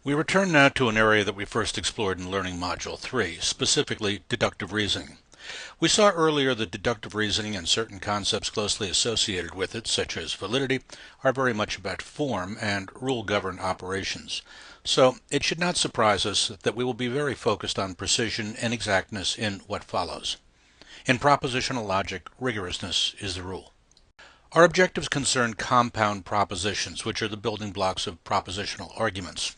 We return now to an area that we first explored in Learning Module 3, specifically deductive reasoning. We saw earlier that deductive reasoning and certain concepts closely associated with it, such as validity, are very much about form and rule-governed operations. So it should not surprise us that we will be very focused on precision and exactness in what follows. In propositional logic, rigorousness is the rule. Our objectives concern compound propositions, which are the building blocks of propositional arguments.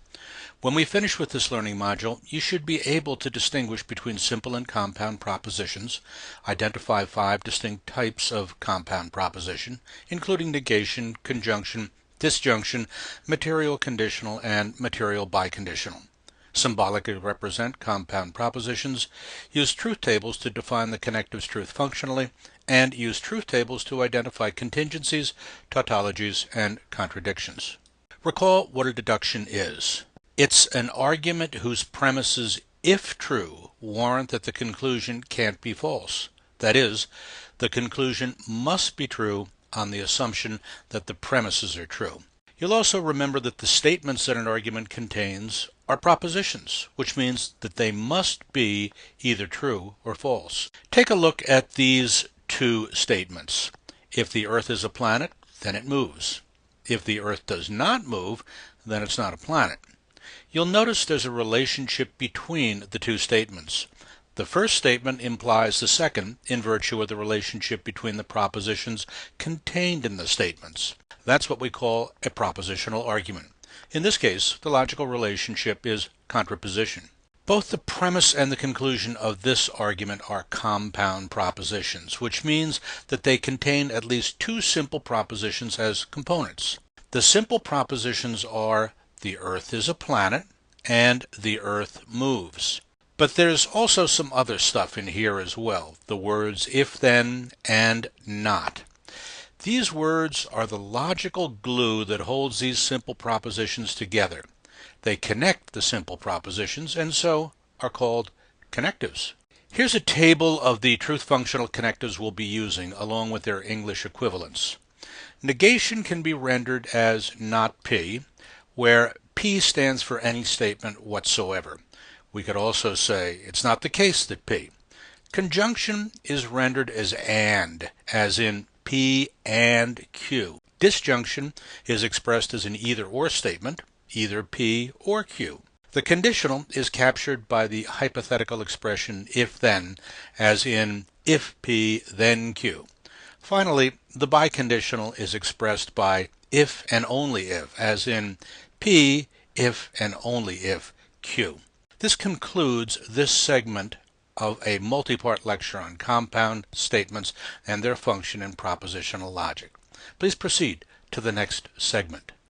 When we finish with this learning module, you should be able to distinguish between simple and compound propositions, identify 5 distinct types of compound proposition, including negation, conjunction, disjunction, material conditional, and material biconditional. Symbolically represent compound propositions, use truth tables to define the connectives truth functionally, and use truth tables to identify contingencies, tautologies, and contradictions. Recall what a deduction is. It's an argument whose premises, if true, warrant that the conclusion can't be false. That is, the conclusion must be true on the assumption that the premises are true. You'll also remember that the statements that an argument contains are propositions, which means that they must be either true or false. Take a look at these 2 statements. If the Earth is a planet, then it moves. If the Earth does not move, then it's not a planet. You'll notice there's a relationship between the 2 statements. The first statement implies the second in virtue of the relationship between the propositions contained in the statements. That's what we call a propositional argument. In this case, the logical relationship is contraposition. Both the premise and the conclusion of this argument are compound propositions, which means that they contain at least 2 simple propositions as components. The simple propositions are the Earth is a planet and the Earth moves. But there's also some other stuff in here as well. The words if then and not. These words are the logical glue that holds these simple propositions together. They connect the simple propositions and so are called connectives. Here's a table of the truth functional connectives we'll be using along with their English equivalents. Negation can be rendered as not P, where P stands for any statement whatsoever. We could also say it's not the case that P. Conjunction is rendered as and, as in P and Q. Disjunction is expressed as an either-or statement, either P or Q. The conditional is captured by the hypothetical expression if-then, as in if P, then Q. Finally, the biconditional is expressed by if and only if, as in P if and only if Q. This concludes this segment of a multi-part lecture on compound statements and their function in propositional logic. Please proceed to the next segment.